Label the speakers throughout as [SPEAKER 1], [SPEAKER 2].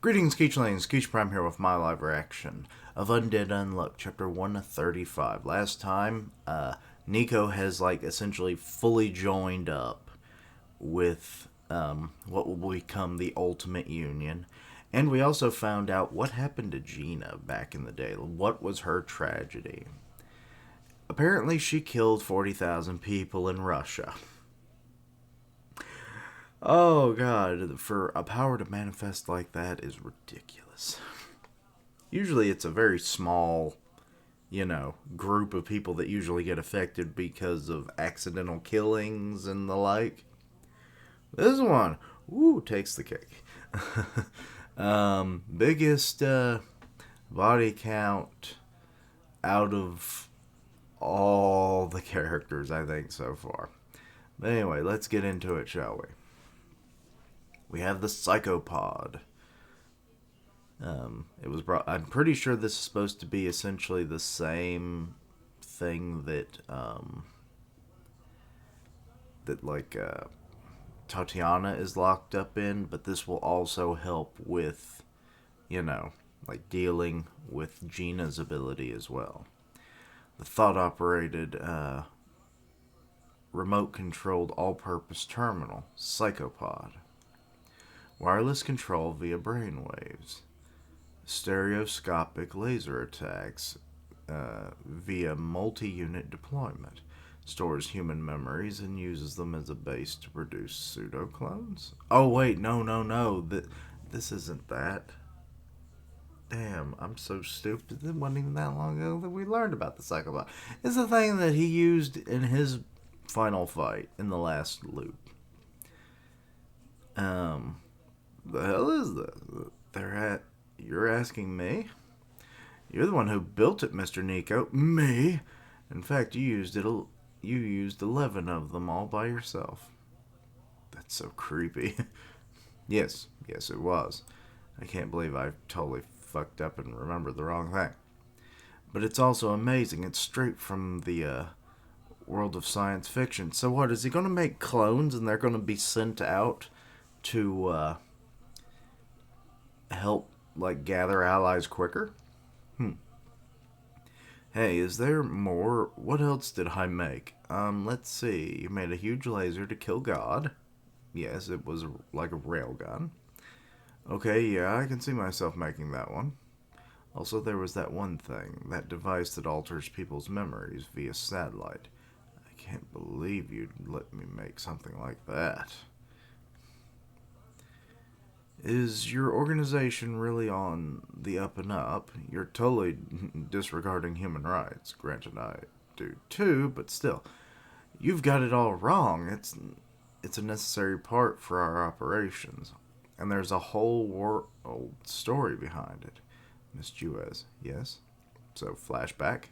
[SPEAKER 1] Greetings, Keechlings. Keech Prime here with my live reaction of Undead Unluck, Chapter 135. Last time, Nico has, essentially fully joined up with, what will become the Ultimate Union. And we also found out what happened to Gina back in the day. What was her tragedy? Apparently, she killed 40,000 people in Russia. Oh god, for a power to manifest like that is ridiculous. Usually it's a very small, group of people that usually get affected because of accidental killings and the like. This one, takes the cake. Biggest body count out of all the characters, I think, so far. But anyway, let's get into it, shall we? We have the Psychopod. It was brought. I'm pretty sure this is supposed to be essentially the same thing that Tatiana is locked up in, but this will also help with, dealing with Gina's ability as well. The thought-operated, remote-controlled all-purpose terminal, Psychopod. Wireless control via brainwaves. Stereoscopic laser attacks via multi-unit deployment. Stores human memories and uses them as a base to produce pseudo-clones? Oh, wait, no. This isn't that. Damn, I'm so stupid. It wasn't even that long ago that we learned about the Psychobot. It's the thing that he used in his final fight in the last loop. The hell is this? You're asking me? You're the one who built it, Mr. Nico. Me? In fact, you used 11 of them all by yourself. That's so creepy. Yes, it was. I can't believe I totally fucked up and remembered the wrong thing. But it's also amazing. It's straight from the world of science fiction. So what, is he going to make clones and they're going to be sent out to help gather allies quicker? Hey, is there more? What else did I make? Let's see. You made a huge laser to kill God. Yes, it was like a railgun. Okay, yeah, I can see myself making that one. Also, there was that one thing, that device that alters people's memories via satellite. I can't believe you'd let me make something like that. Is your organization really on the up and up? You're totally disregarding human rights. Granted, I do too, but still. You've got it all wrong. It's a necessary part for our operations. And there's a whole world story behind it. Miss Juez, yes? So, flashback.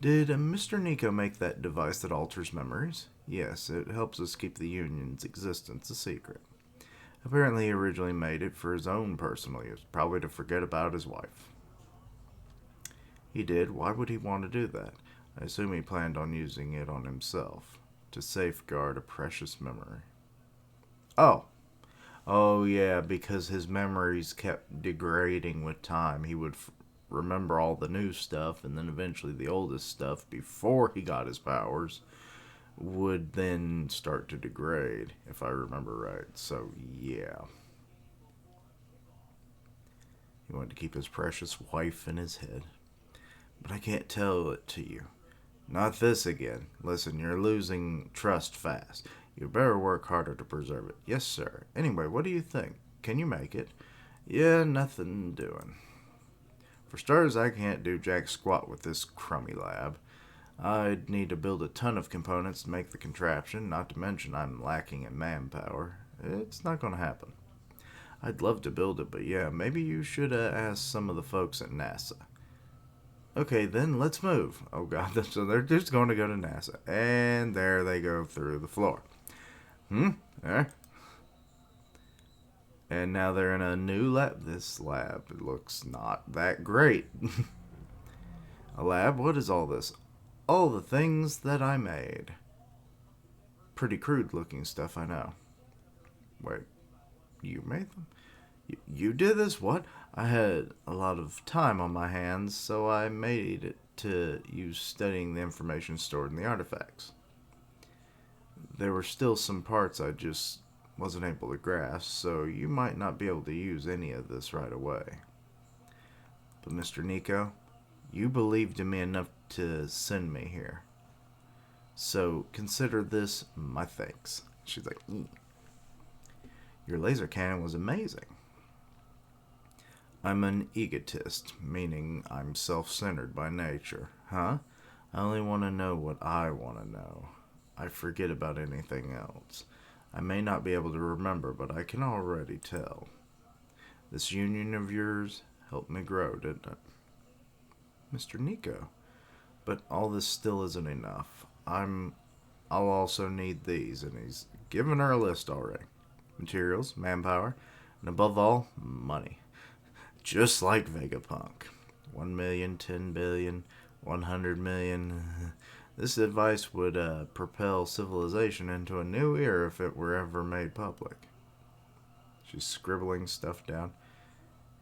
[SPEAKER 1] Did Mr. Nico make that device that alters memories? Yes, it helps us keep the Union's existence a secret. Apparently he originally made it for his own personal use, probably to forget about his wife. He did? Why would he want to do that? I assume he planned on using it on himself, to safeguard a precious memory. Oh yeah, because his memories kept degrading with time. He would remember all the new stuff, and then eventually the oldest stuff, before he got his powers, would then start to degrade, if I remember right. So, yeah. He wanted to keep his precious wife in his head. But I can't tell it to you. Not this again. Listen, you're losing trust fast. You better work harder to preserve it. Yes, sir. Anyway, what do you think? Can you make it? Yeah, nothing doing. For starters, I can't do jack squat with this crummy lab. I'd need to build a ton of components to make the contraption, not to mention I'm lacking in manpower. It's not going to happen. I'd love to build it, but yeah, maybe you should ask some of the folks at NASA. Okay, then let's move. Oh god, so they're just going to go to NASA. And there they go through the floor. There. And now they're in a new lab. This lab looks not that great. A lab? What is all this? All the things that I made. Pretty crude looking stuff, I know. Wait, you made them? You did this? What? I had a lot of time on my hands, so I made it to use studying the information stored in the artifacts. There were still some parts I just wasn't able to grasp, so you might not be able to use any of this right away. But Mr. Nico, you believed in me enough to send me here. So consider this my thanks. She's like, Your laser cannon was amazing. I'm an egotist, meaning I'm self-centered by nature. Huh? I only want to know what I want to know. I forget about anything else. I may not be able to remember, but I can already tell. This union of yours helped me grow, didn't it? Mr. Nico. But all this still isn't enough. I'll also need these, and he's given her a list already. Materials, manpower, and above all, money. Just like Vegapunk. 1 million, 10 billion, 100 million. This advice would propel civilization into a new era if it were ever made public. She's scribbling stuff down.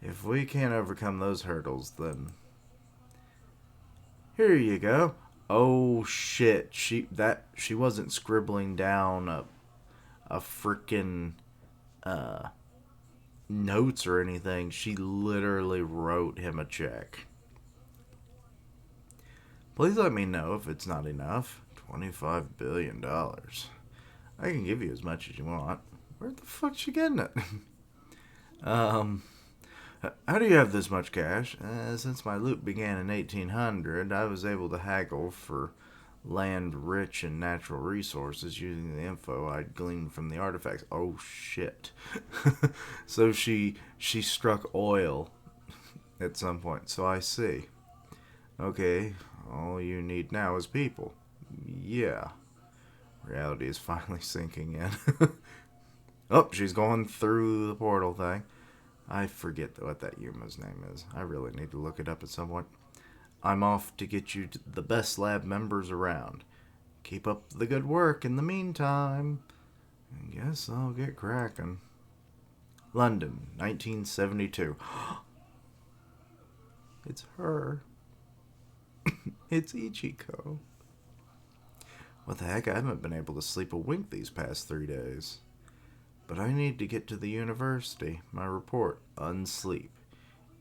[SPEAKER 1] If we can't overcome those hurdles, then here you go. Oh shit! She wasn't scribbling down a freaking notes or anything. She literally wrote him a check. Please let me know if it's not enough. $25 billion. I can give you as much as you want. Where the fuck's you getting it? How do you have this much cash? Since my loot began in 1800, I was able to haggle for land rich in natural resources using the info I'd gleaned from the artifacts. Oh shit. So she struck oil at some point. So I see. Okay, all you need now is people. Yeah. Reality is finally sinking in. Oh, she's going through the portal thing. I forget what that Yuma's name is. I really need to look it up at some point. I'm off to get you the best lab members around. Keep up the good work in the meantime. I guess I'll get cracking. London, 1972. It's her. It's Ichiko. What the heck? I haven't been able to sleep a wink these past 3 days. But I need to get to the university. My report, unsleep.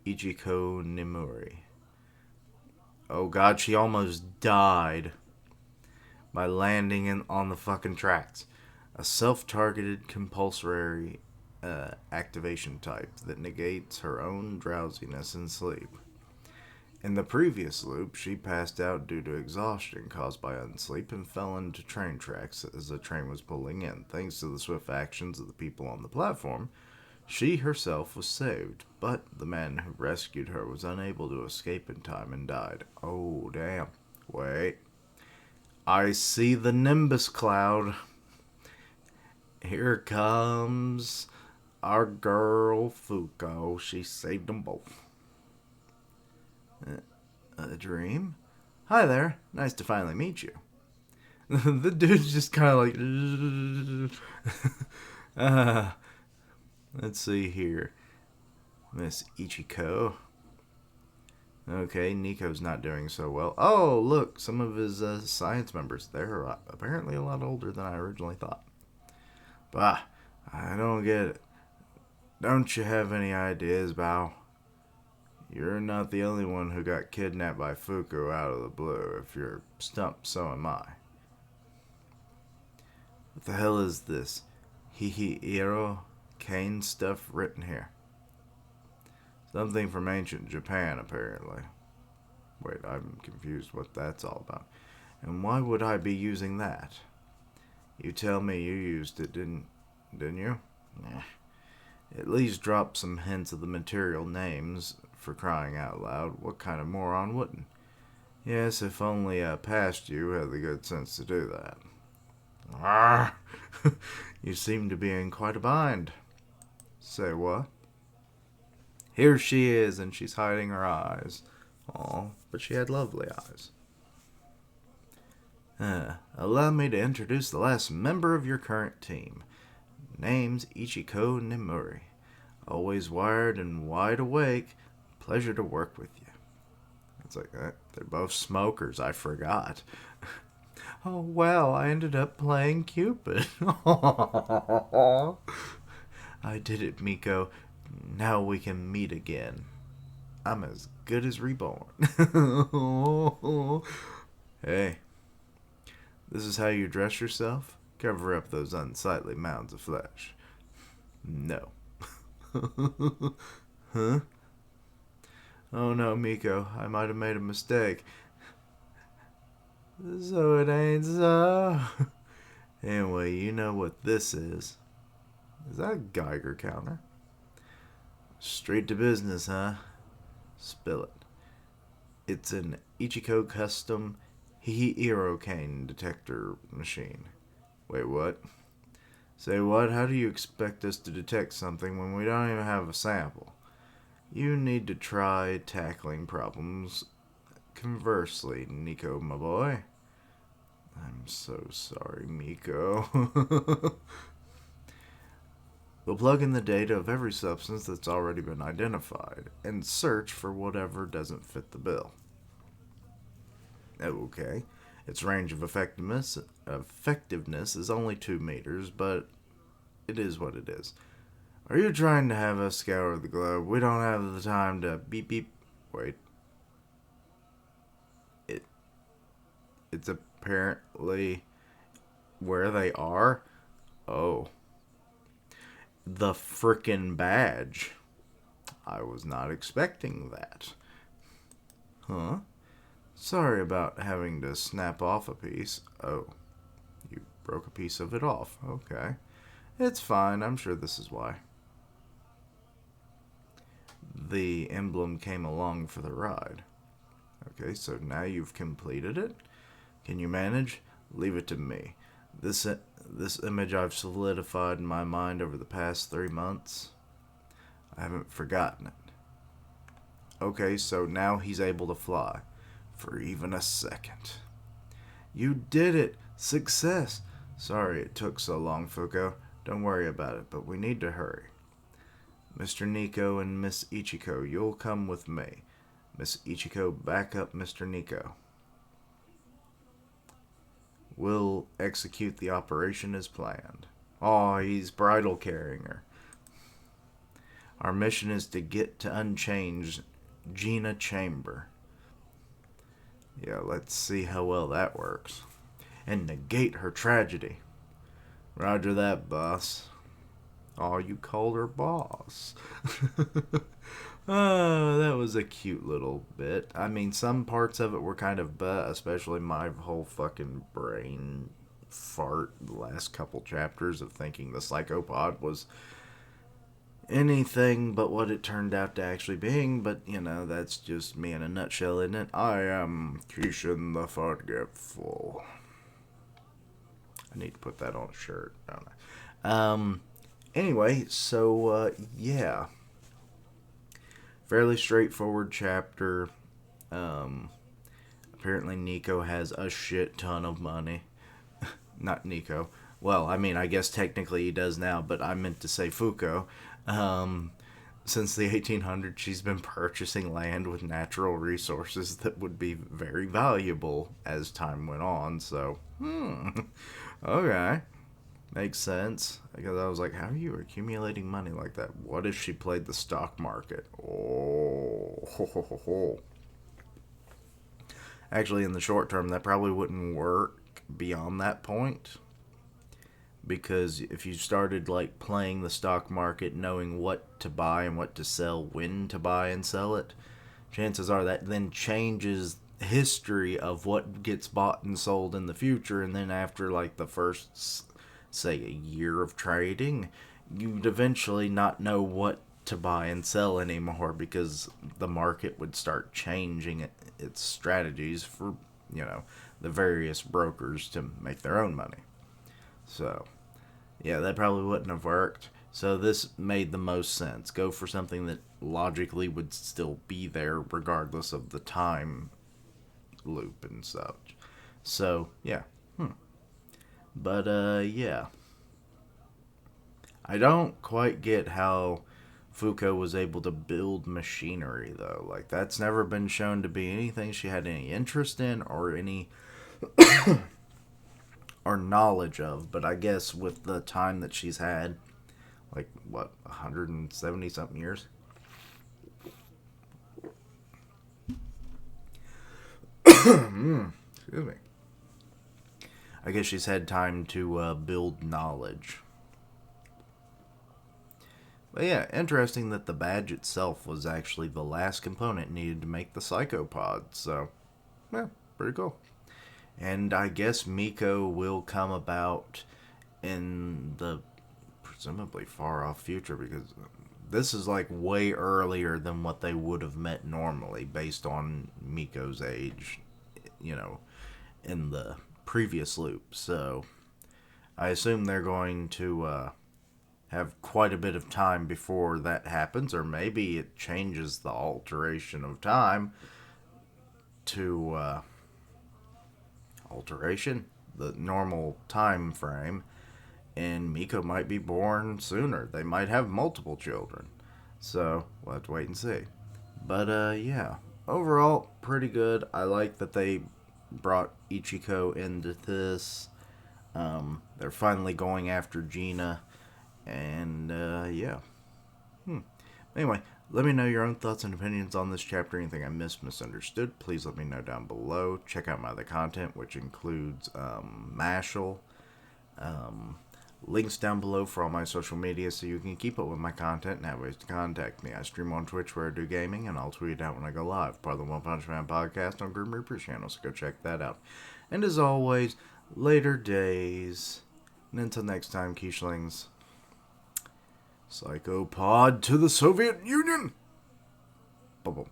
[SPEAKER 1] Ichiko Nimuri. Oh god, she almost died by landing on the fucking tracks. A self-targeted compulsory activation type that negates her own drowsiness in sleep. In the previous loop, she passed out due to exhaustion caused by unsleep and fell into train tracks as the train was pulling in. Thanks to the swift actions of the people on the platform, she herself was saved, but the man who rescued her was unable to escape in time and died. Oh, damn. Wait. I see the Nimbus cloud. Here comes our girl Fuko. She saved them both. A dream? Hi there. Nice to finally meet you. The dude's just kind of like... let's see here. Miss Ichiko. Okay, Nico's not doing so well. Oh, look, some of his science members. They're apparently a lot older than I originally thought. Bah, I don't get it. Don't you have any ideas, Bao? You're not the only one who got kidnapped by Fuku out of the blue. If you're stumped, so am I. What the hell is this? Hihiro Kane stuff written here. Something from ancient Japan, apparently. Wait, I'm confused what that's all about. And why would I be using that? You tell me you used it, didn't you? Nah. At least drop some hints of the material names, for crying out loud. What kind of moron wouldn't? Yes, if only past you had the good sense to do that. Arrgh! You seem to be in quite a bind. Say what? Here she is, and she's hiding her eyes. Aw, but she had lovely eyes. Allow me to introduce the last member of your current team. Name's Ichiko Nimuri. Always wired and wide awake. Pleasure to work with you. It's like, they're both smokers. I forgot. Oh, well, I ended up playing Cupid. I did it, Miko. Now we can meet again. I'm as good as reborn. Hey, this is how you dress yourself? Cover up those unsightly mounds of flesh. No. Huh? Oh no, Miko, I might have made a mistake. So it ain't so. Anyway, you know what this is. Is that a Geiger counter? Straight to business, huh? Spill it. It's an Ichiko custom Hierocane detector machine. Wait, what? Say what? How do you expect us to detect something when we don't even have a sample? You need to try tackling problems conversely, Nico, my boy. I'm so sorry, Miko. We'll plug in the data of every substance that's already been identified and search for whatever doesn't fit the bill. Okay. Its range of effectiveness is only 2 meters, but it is what it is. Are you trying to have us scour the globe? We don't have the time to beep beep. Wait. It it's apparently where they are. Oh. The frickin' badge. I was not expecting that. Huh? Sorry about having to snap off a piece. Oh. You broke a piece of it off. Okay. It's fine. I'm sure this is why. The emblem came along for the ride. Okay, so now you've completed it. Can you manage? Leave it to me. This image I've solidified in my mind over the past 3 months. I haven't forgotten it. Okay, so now he's able to fly. For even a second. You did it! Success! Sorry it took so long, Fuko. Don't worry about it, but we need to hurry. Mr. Nico and Miss Ichiko, you'll come with me. Miss Ichiko, back up Mr. Nico. We'll execute the operation as planned. Oh, he's bridle carrying her. Our mission is to get to Unchanged Gina Chamber. Yeah, let's see how well that works. And negate her tragedy. Roger that, boss. Oh, you called her boss. Oh, that was a cute little bit. I mean, some parts of it were kind of especially my whole fucking brain fart the last couple chapters of thinking the psychopod was anything but what it turned out to actually being, but, you know, that's just me in a nutshell, isn't it? I am Kishin the Forgetful. I need to put that on a shirt, don't I? Anyway, so, yeah. Fairly straightforward chapter. Apparently Nico has a shit ton of money. Not Nico. Well, I mean, I guess technically he does now, but I meant to say Fuko. Since the 1800s, she's been purchasing land with natural resources that would be very valuable as time went on. So, okay. Makes sense. Because I was like, how are you accumulating money like that? What if she played the stock market? Oh, ho, ho, ho, ho. Actually, in the short term, that probably wouldn't work beyond that point. Because if you started like playing the stock market, knowing what to buy and what to sell, when to buy and sell it, chances are that then changes history of what gets bought and sold in the future. And then after like the first, say, a year of trading, you'd eventually not know what to buy and sell anymore because the market would start changing its strategies for, you know, the various brokers to make their own money. So, yeah, that probably wouldn't have worked. So this made the most sense. Go for something that logically would still be there regardless of the time loop and such. So, yeah. But, yeah. I don't quite get how Fuko was able to build machinery, though. Like, that's never been shown to be anything she had any interest in or any or knowledge of. But I guess with the time that she's had, like, what, 170 something years? Excuse me. I guess she's had time to build knowledge. But yeah, interesting that the badge itself was actually the last component needed to make the psychopod. So, yeah, pretty cool. And I guess Miko will come about in the presumably far off future, because this is like way earlier than what they would have met normally based on Miko's age, you know, in the previous loop. So I assume they're going to have quite a bit of time before that happens, or maybe it changes the alteration of time to the normal time frame, and Miko might be born sooner. They might have multiple children. So, we'll have to wait and see. But, yeah. Overall, pretty good. I like that they brought Ichiko into this. They're finally going after Gina. And, yeah. Anyway, let me know your own thoughts and opinions on this chapter. Anything I misunderstood, please let me know down below. Check out my other content, which includes Mashal. Links down below for all my social media so you can keep up with my content and have ways to contact me. I stream on Twitch where I do gaming, and I'll tweet out when I go live. Part of the One Punch Man podcast on Grim Reaper's channel, so go check that out. And as always, later days. And until next time, Quiche-lings, Psychopod to the Soviet Union! Bubble.